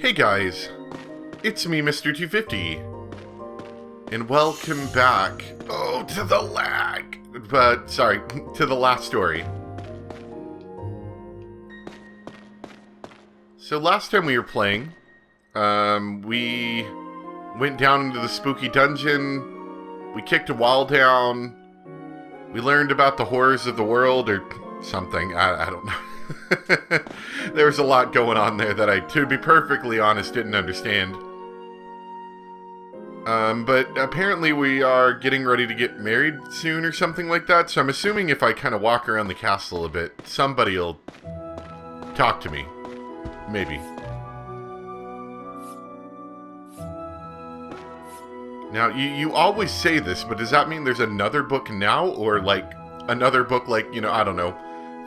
Hey guys, it's me, Mr. 250, and welcome back, to the last story. So last time we were playing, we went down into the spooky dungeon, we kicked a wall down, we learned about the horrors of the world, or something, I don't know. There was a lot going on there that I, to be perfectly honest, didn't understand. But apparently we are getting ready to get married soon or something like that, so I'm assuming if I kind of walk around the castle a bit, somebody will talk to me. Maybe. Now, you always say this, but does that mean there's another book now, or like another book like, I don't know,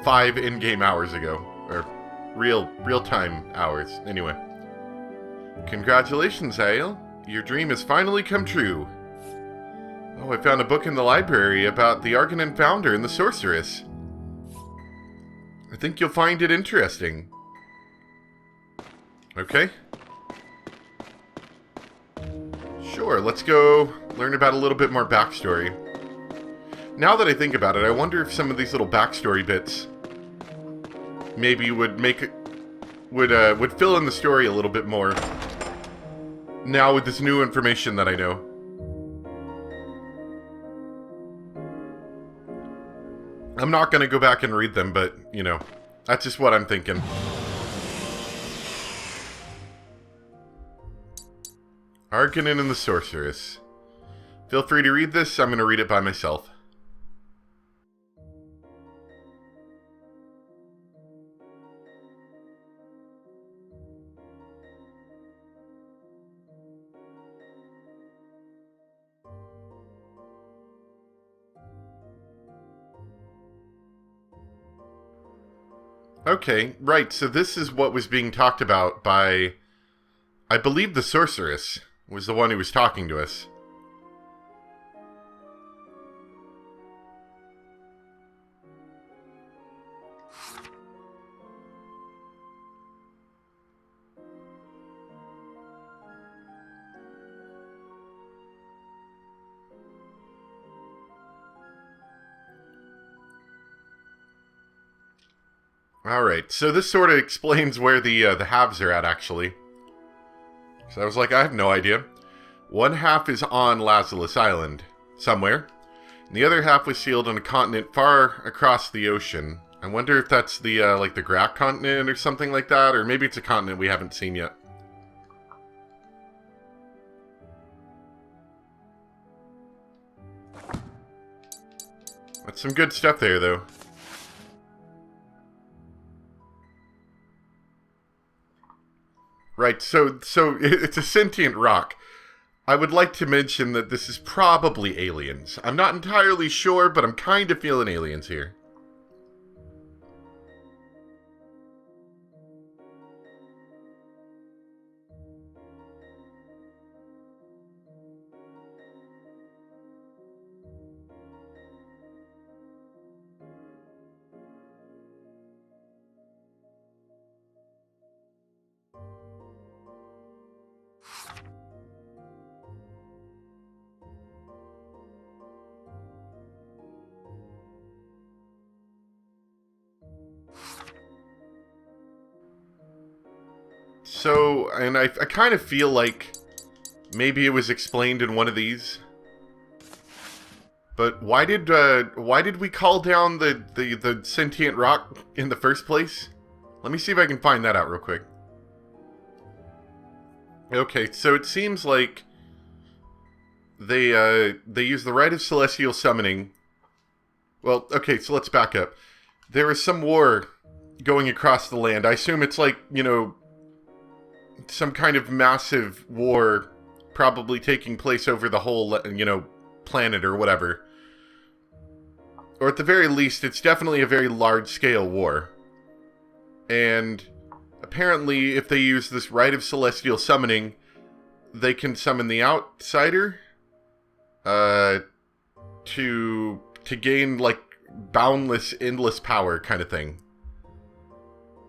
5 in-game hours ago, or real-time hours. Anyway. Congratulations, Aile. Your dream has finally come true. Oh, I found a book in the library about the Arcanon founder and the sorceress. I think you'll find it interesting. Okay. Sure, let's go learn about a little bit more backstory. Now that I think about it, I wonder if some of these little backstory bits maybe would fill in the story a little bit more. Now with this new information that I know. I'm not going to go back and read them, but, that's just what I'm thinking. Arcanon and the Sorceress. Feel free to read this, I'm going to read it by myself. Okay, right, so this is what was being talked about by, I believe the Sorceress was the one who was talking to us. Alright, so this sort of explains where the halves are at, actually. So I was like, I have no idea. One half is on Lazarus Island, somewhere. And the other half was sealed on a continent far across the ocean. I wonder if that's the, the Grack continent or something like that, or maybe it's a continent we haven't seen yet. That's some good stuff there, though. Right, so it's a sentient rock. I would like to mention that this is probably aliens. I'm not entirely sure, but I'm kind of feeling aliens here. So, and I kind of feel like maybe it was explained in one of these. But why did we call down the sentient rock in the first place? Let me see if I can find that out real quick. Okay, so it seems like they use the rite of celestial summoning. Well, okay, so let's back up. There is some war going across the land. I assume it's like, some kind of massive war probably taking place over the whole, planet or whatever. Or at the very least, it's definitely a very large-scale war. And apparently, if they use this rite of celestial summoning, they can summon the outsider to gain, like, boundless, endless power kind of thing.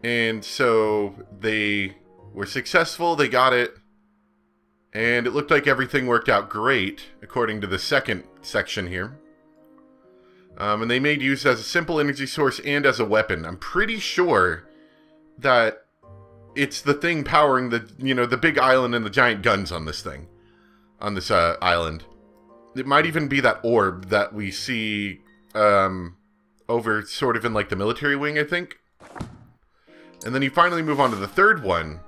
And so they were successful. They got it. And it looked like everything worked out great, according to the second section here. And they made use as a simple energy source and as a weapon. I'm pretty sure that it's the thing powering the, the big island and the giant guns on this thing. On this island. It might even be that orb that we see over sort of in like the military wing, I think. And then you finally move on to the third one.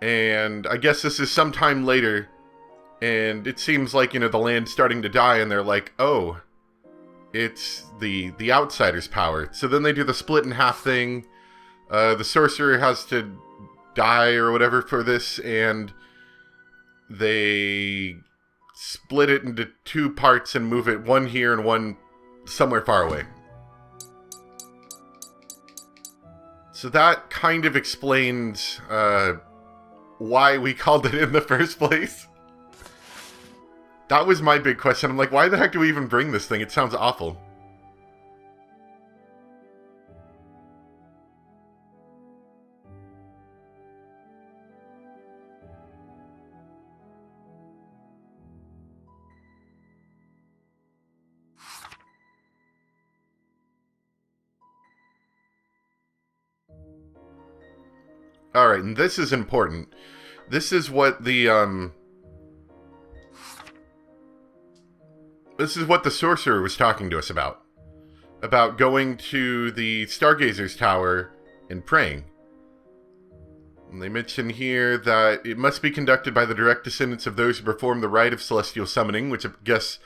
And I guess this is sometime later. And it seems like, the land's starting to die. And they're like, oh, it's the outsider's power. So then they do the split in half thing. The sorcerer has to die or whatever for this. And they split it into two parts and move it, one here and one somewhere far away. So that kind of explains why we called it in the first place. That was my big question. I'm like, why the heck do we even bring this thing? It sounds awful. Alright, and this is important. This is what the, this is what the sorcerer was talking to us about. About going to the Stargazer's Tower and praying. And they mention here that it must be conducted by the direct descendants of those who perform the rite of celestial summoning, which I guess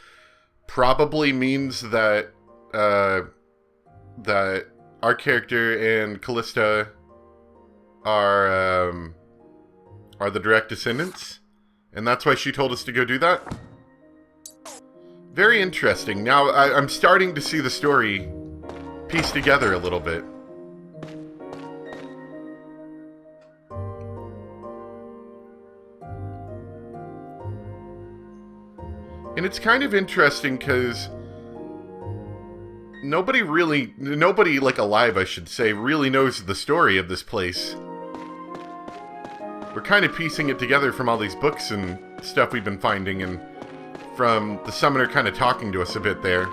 probably means that, that our character and Callista are the direct descendants, and that's why she told us to go do that. Very interesting. Now I'm starting to see the story piece together a little bit. And it's kind of interesting because nobody like alive, I should say, really knows the story of this place. We're kind of piecing it together from all these books and stuff we've been finding, and from the summoner kind of talking to us a bit there.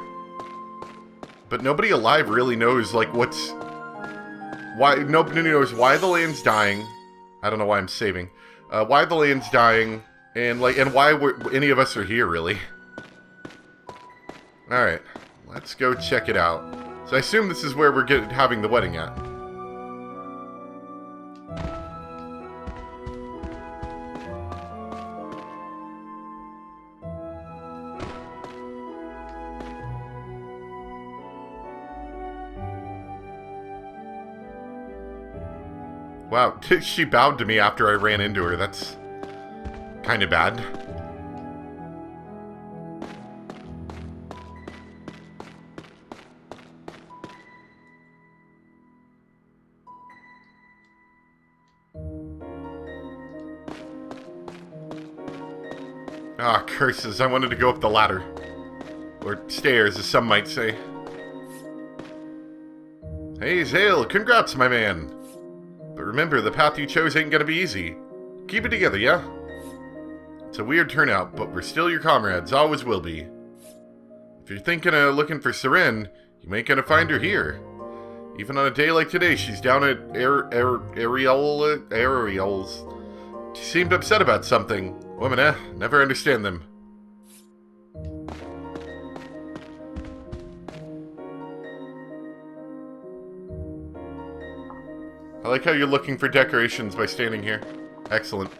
But nobody alive really knows, like, why, nobody knows why the land's dying. I don't know why I'm saving. Why the land's dying, and why any of us are here, really. Alright, let's go check it out. So I assume this is where we're having the wedding at. Wow, she bowed to me after I ran into her. That's kind of bad. Ah, curses. I wanted to go up the ladder. Or stairs, as some might say. Hey, Zale, congrats, my man. But remember, the path you chose ain't gonna be easy. Keep it together, yeah? It's a weird turnout, but we're still your comrades, always will be. If you're thinking of looking for Seren, you ain't gonna find her here. Even on a day like today, she's down at Ariel's. She seemed upset about something. Women, never understand them. I like how you're looking for decorations by standing here. Excellent.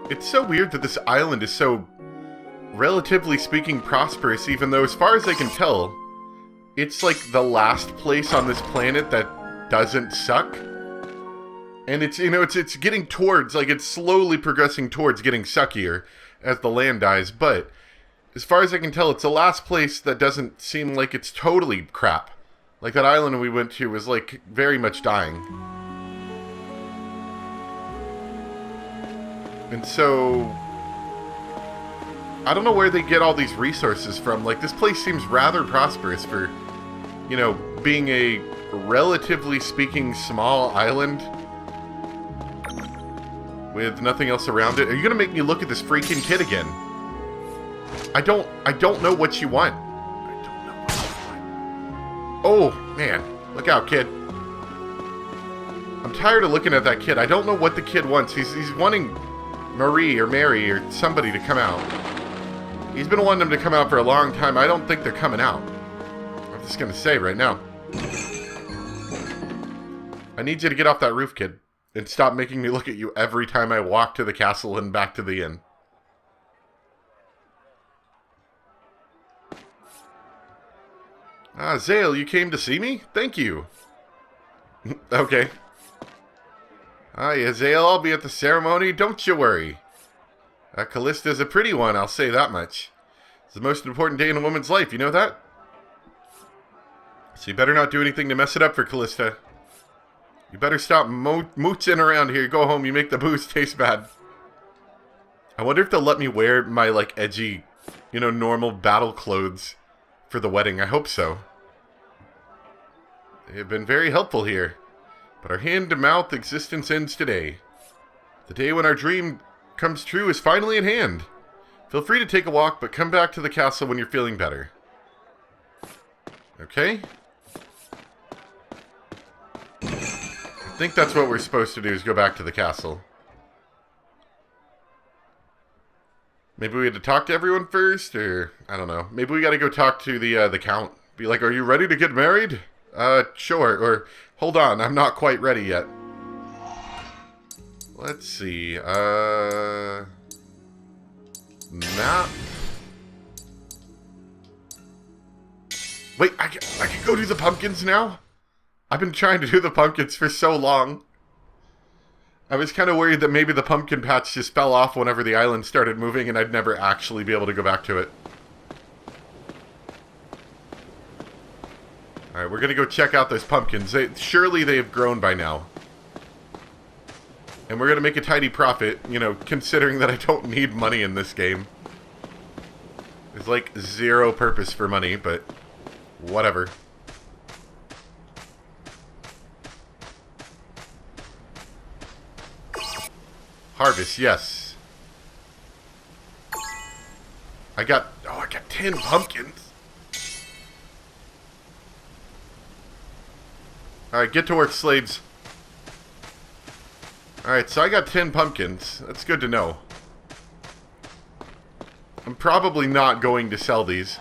It's so weird that this island is so, relatively speaking, prosperous, even though, as far as I can tell, it's like the last place on this planet that doesn't suck. And it's, it's getting towards, like, it's slowly progressing towards getting suckier as the land dies. But as far as I can tell, it's the last place that doesn't seem like it's totally crap. Like, that island we went to was, like, very much dying. And so... I don't know where they get all these resources from. Like, this place seems rather prosperous for, you know, being a relatively speaking small island with nothing else around it. Are you gonna make me look at this freaking kid again? I don't know what you want. I don't know what you want. Oh, man. Look out, kid. I'm tired of looking at that kid. I don't know what the kid wants. He's wanting Marie or Mary or somebody to come out. He's been wanting them to come out for a long time. I don't think they're coming out. I'm just gonna say right now. I need you to get off that roof, kid. And stop making me look at you every time I walk to the castle and back to the inn. Ah, Zale, you came to see me? Thank you. Okay. Ah, yeah, Zale, I'll be at the ceremony. Don't you worry. Callista's a pretty one, I'll say that much. It's the most important day in a woman's life, you know that? So you better not do anything to mess it up for Callista. You better stop mooching around here. Go home, you make the booze taste bad. I wonder if they'll let me wear my, like, edgy, you know, normal battle clothes for the wedding. I hope so. They have been very helpful here. But our hand-to-mouth existence ends today. The day when our dream comes true is finally at hand. Feel free to take a walk, but come back to the castle when you're feeling better. Okay? I think that's what we're supposed to do, is go back to the castle. Maybe we had to talk to everyone first, or... I don't know. Maybe we gotta go talk to the Count. Be like, are you ready to get married? Sure. Or, hold on, I'm not quite ready yet. Let's see, map. Wait, I can go do the pumpkins now? I've been trying to do the pumpkins for so long. I was kind of worried that maybe the pumpkin patch just fell off whenever the island started moving and I'd never actually be able to go back to it. Alright, we're gonna go check out those pumpkins. Surely they have grown by now. And we're gonna make a tidy profit, you know, considering that I don't need money in this game. There's like zero purpose for money, but whatever. Harvest, yes. I got 10 pumpkins. Alright, get to work, slaves. Alright, so I got 10 pumpkins. That's good to know. I'm probably not going to sell these.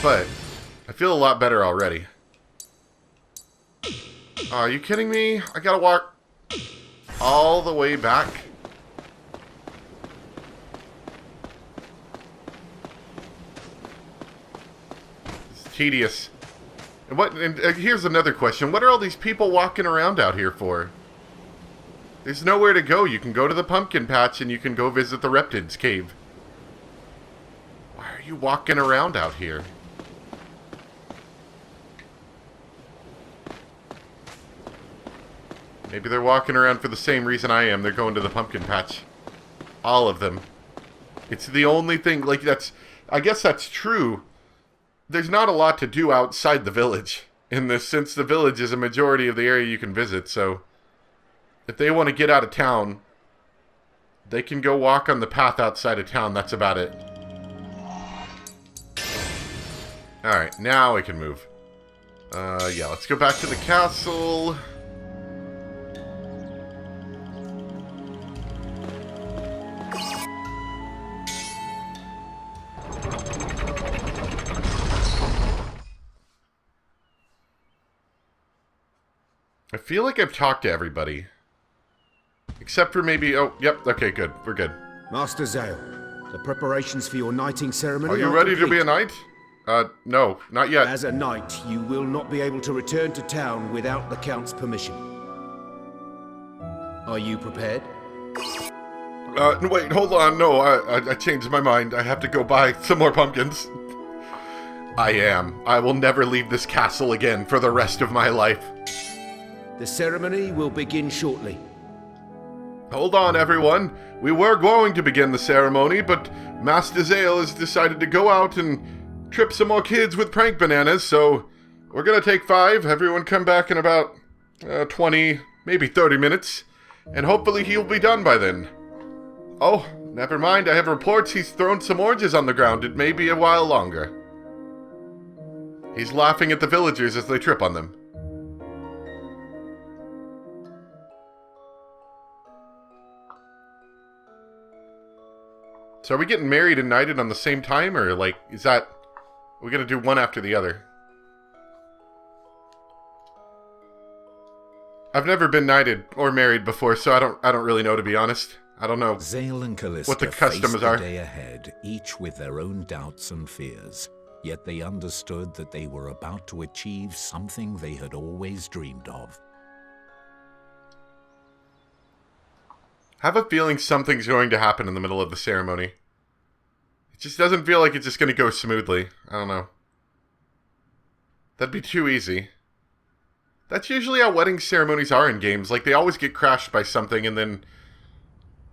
But I feel a lot better already. Are you kidding me? I gotta walk all the way back. It's tedious. And here's another question. What are all these people walking around out here for? There's nowhere to go. You can go to the pumpkin patch and you can go visit the Reptids cave. Why are you walking around out here? Maybe they're walking around for the same reason I am. They're going to the pumpkin patch. All of them. It's the only thing, like, I guess that's true. There's not a lot to do outside the village in this, since the village is a majority of the area you can visit, so if they want to get out of town, they can go walk on the path outside of town. That's about it. Alright, now we can move. Yeah, let's go back to the castle. I feel like I've talked to everybody. Except for maybe... Oh, yep, okay, good. We're good. Master Zale, the preparations for your knighting ceremony are you ready complete. to be a knight? No, not yet. As a knight, you will not be able to return to town without the Count's permission. Are you prepared? Wait, hold on. No, I changed my mind. I have to go buy some more pumpkins. I am. I will never leave this castle again for the rest of my life. The ceremony will begin shortly. Hold on, everyone. We were going to begin the ceremony, but Master Zale has decided to go out and trip some more kids with prank bananas, so we're gonna take 5. Everyone come back in about 20, maybe 30 minutes, and hopefully he'll be done by then. Oh, never mind. I have reports he's thrown some oranges on the ground. It may be a while longer. He's laughing at the villagers as they trip on them. So are we getting married and knighted on the same time, or like, is that, are we gonna do one after the other? I've never been knighted or married before, so I don't really know, to be honest. I don't know Zale and Callista what the customs faced are. the day ahead, each with their own doubts and fears. Yet they understood that they were about to achieve something they had always dreamed of. I have a feeling something's going to happen in the middle of the ceremony. It just doesn't feel like it's just going to go smoothly. I don't know. That'd be too easy. That's usually how wedding ceremonies are in games. Like, they always get crashed by something and then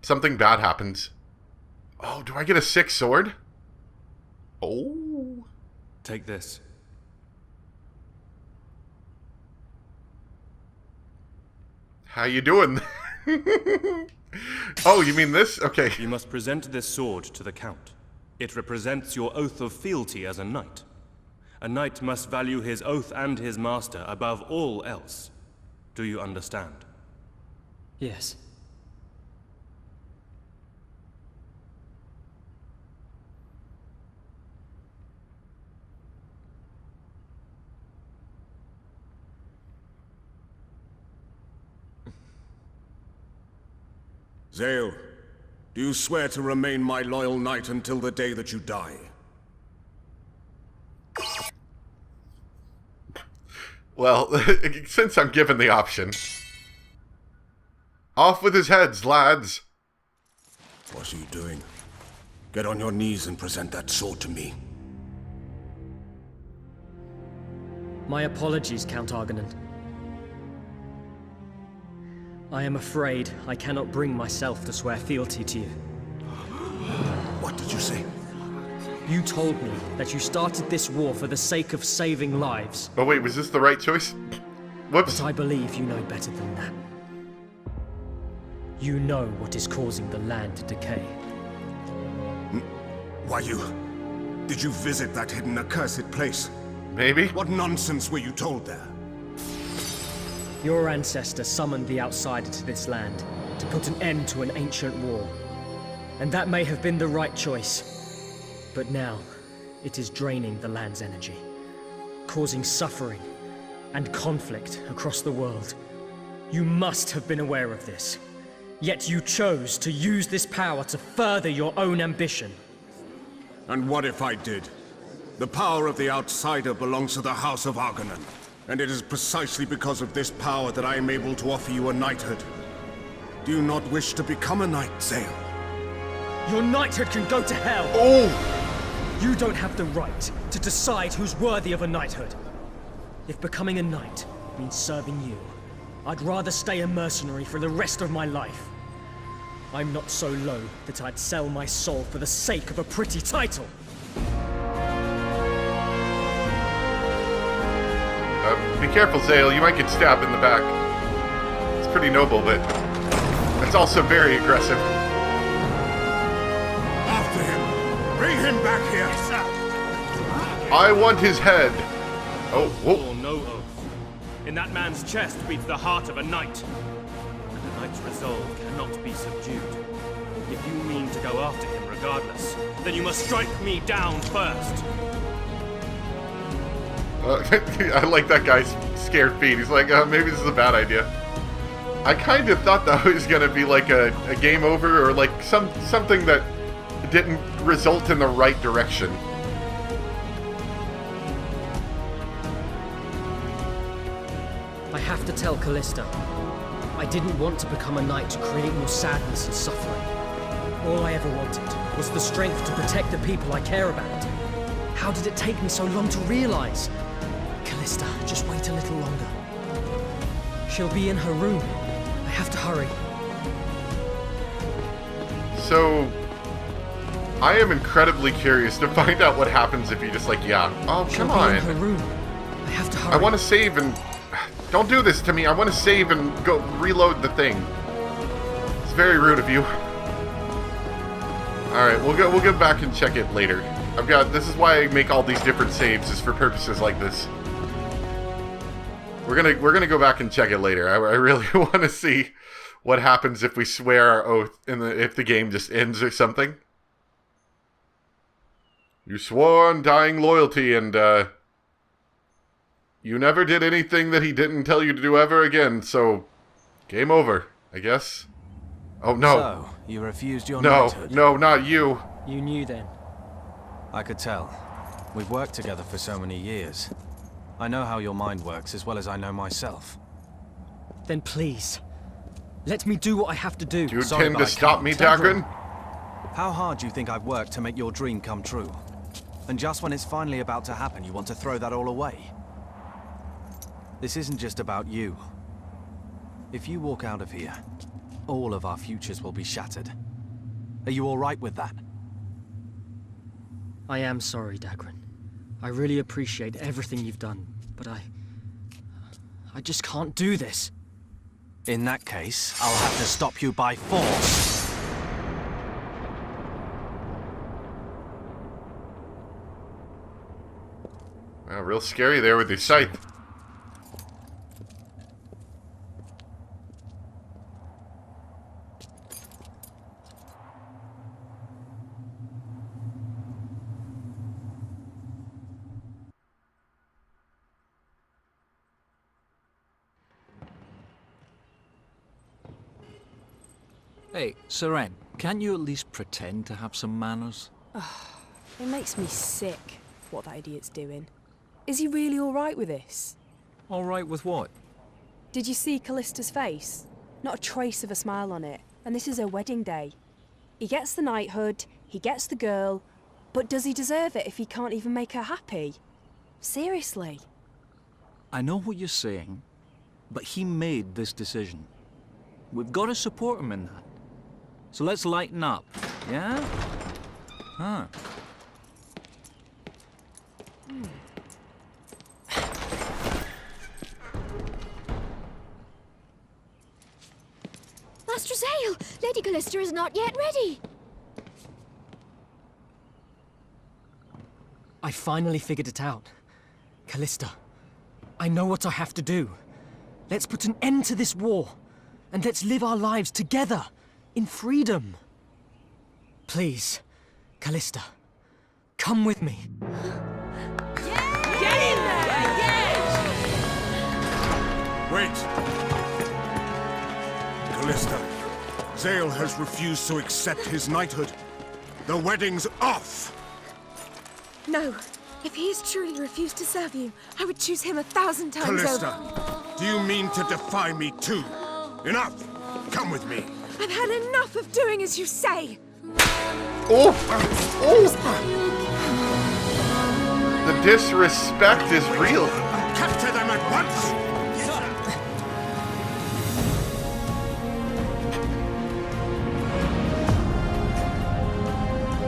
something bad happens. Oh, do I get a 6 sword? Oh. Take this. How you doing? Oh, you mean this? Okay. You must present this sword to the Count. It represents your oath of fealty as a knight. A knight must value his oath and his master above all else. Do you understand? Yes. Zale, do you swear to remain my loyal knight until the day that you die? Well, since I'm given the option. Off with his heads, lads. What are you doing? Get on your knees and present that sword to me. My apologies, Count Argonan. I am afraid I cannot bring myself to swear fealty to you. What did you say? You told me that you started this war for the sake of saving lives. Oh wait, was this the right choice? Whoops. But I believe you know better than that. You know what is causing the land to decay. Why did you visit that hidden accursed place? Maybe? What nonsense were you told there? Your ancestor summoned the outsider to this land to put an end to an ancient war. And that may have been the right choice. But now, it is draining the land's energy, causing suffering and conflict across the world. You must have been aware of this. Yet you chose to use this power to further your own ambition. And what if I did? The power of the outsider belongs to the House of Argonan. And it is precisely because of this power that I am able to offer you a knighthood. Do you not wish to become a knight, Zale? Your knighthood can go to hell! Oh! You don't have the right to decide who's worthy of a knighthood. If becoming a knight means serving you, I'd rather stay a mercenary for the rest of my life. I'm not so low that I'd sell my soul for the sake of a pretty title. Be careful, Zale. You might get stabbed in the back. It's pretty noble, but it's also very aggressive. After him! Bring him back here! Yes, sir. I want his head. Oh, whoa. Or no oath. In that man's chest beats the heart of a knight. And a knight's resolve cannot be subdued. If you mean to go after him regardless, then you must strike me down first. I like that guy's scared feet. He's like, maybe this is a bad idea. I kind of thought that was going to be like a game over or like something that didn't result in the right direction. I have to tell Callista. I didn't want to become a knight to create more sadness and suffering. All I ever wanted was the strength to protect the people I care about. How did it take me so long to realize? Callista, just wait a little longer. She'll be in her room. I have to hurry. So, I am incredibly curious to find out what happens if you just like, yeah. Oh, She'll come be on. in her room. I have to hurry. I want to save and... Don't do this to me. I want to save and go reload the thing. It's very rude of you. Alright, we'll go back and check it later. This is why I make all these different saves, is for purposes like this. We're gonna go back and check it later. I really want to see what happens if we swear our oath if the game just ends or something. You swore undying loyalty and you never did anything that he didn't tell you to do ever again, so game over, I guess. Oh no. So, you refused your knighthood? No, not you. You knew then. I could tell. We've worked together for so many years. I know how your mind works as well as I know myself. Then please, let me do what I have to do. Do you Sorry, intend but to I stop can't. me, Dagran? How hard do you think I've worked to make your dream come true? And just when it's finally about to happen, you want to throw that all away? This isn't just about you. If you walk out of here, all of our futures will be shattered. Are you all right with that? I am sorry, Dagran. I really appreciate everything you've done, but I just can't do this. In that case, I'll have to stop you by force. Wow, real scary there with your scythe. Hey, Seren, can't you at least pretend to have some manners? It makes me sick, what that idiot's doing. Is he really alright with this? All right with what? Did you see Callista's face? Not a trace of a smile on it. And this is her wedding day. He gets the knighthood, he gets the girl, but does he deserve it if he can't even make her happy? Seriously? I know what you're saying, but he made this decision. We've got to support him in that. So let's lighten up, yeah? Huh. Master Zale! Lady Callista is not yet ready! I finally figured it out. Callista, I know what I have to do. Let's put an end to this war, and let's live our lives together, in freedom. Please, Callista, come with me. Get in there! Wait! Callista, Zale has refused to accept his knighthood. The wedding's off! No. If he has truly refused to serve you, I would choose him 1,000 times Callista, over. do you mean to defy me too? Enough! Come with me. I've had enough of doing as you say. Oh! Oh! The disrespect is real. Capture them at once!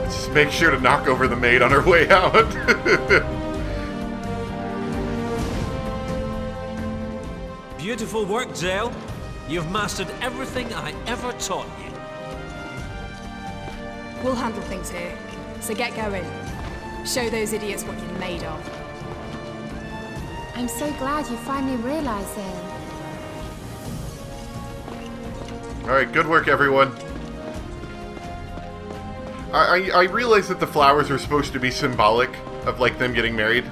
Just make sure to knock over the maid on her way out. Beautiful work, Zale. You've mastered everything I ever taught you. We'll handle things here, so get going. Show those idiots what you're made of. I'm so glad you finally realized it. Alright, good work, everyone. I realized that the flowers were supposed to be symbolic of, like, them getting married.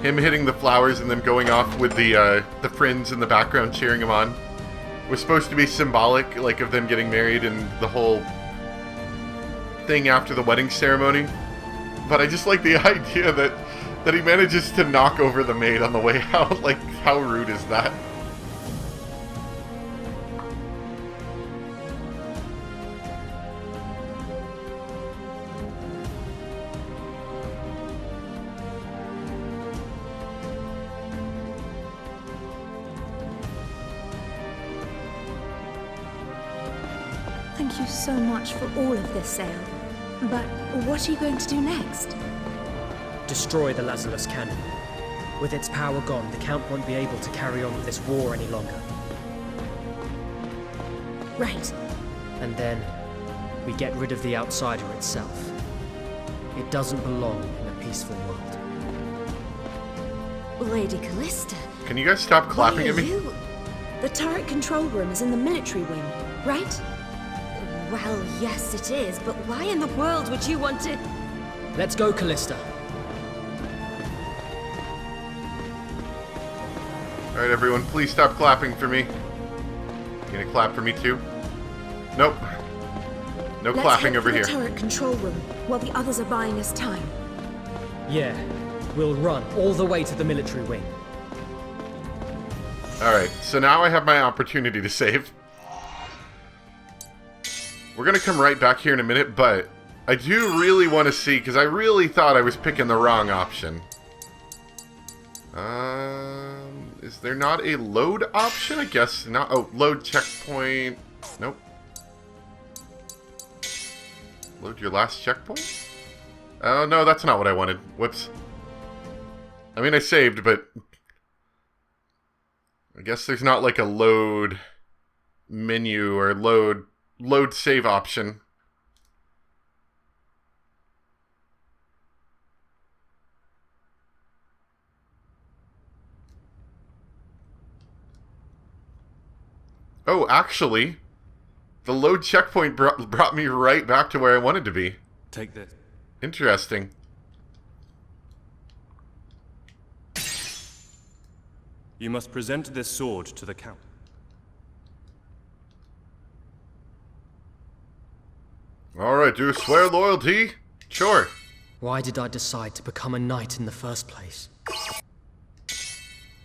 Him hitting the flowers and them going off with the friends in the background cheering him on was supposed to be symbolic, like, of them getting married and the whole thing after the wedding ceremony. But I just like the idea that he manages to knock over the maid on the way out. Like, how rude is that? Thank you so much for all of this, Sale. But what are you going to do next? Destroy the Lazarus cannon. With its power gone, the Count won't be able to carry on with this war any longer. Right. And then, we get rid of the Outsider itself. It doesn't belong in a peaceful world. Lady Callista. Can you guys stop clapping at me? You? The turret control room is in the military wing, right? Well, yes it is, but why in the world would you want to... Let's go, Callista. Alright, everyone, please stop clapping for me. You gonna clap for me too? Nope. No clapping over here. Let's head for the turret control room while the others are buying us time. Yeah, we'll run all the way to the military wing. Alright, so now I have my opportunity to save. We're gonna come right back here in a minute, but I do really want to see, because I really thought I was picking the wrong option. Is there not a load option? I guess not. Oh, load checkpoint. Nope. Load your last checkpoint? Oh, no, that's not what I wanted. Whoops. I mean, I saved, but... I guess there's not like a load menu or load save option. Oh, actually, the load checkpoint brought me right back to where I wanted to be. Take this. Interesting. You must present this sword to the Count. Alright, do you swear loyalty? Sure. Why did I decide to become a knight in the first place?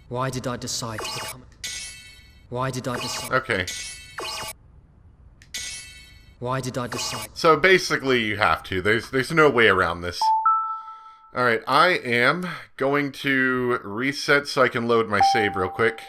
Why did I decide to become... Why did I decide... Okay. Why did I decide... So basically you have to. There's no way around this. Alright, I am going to reset so I can load my save real quick.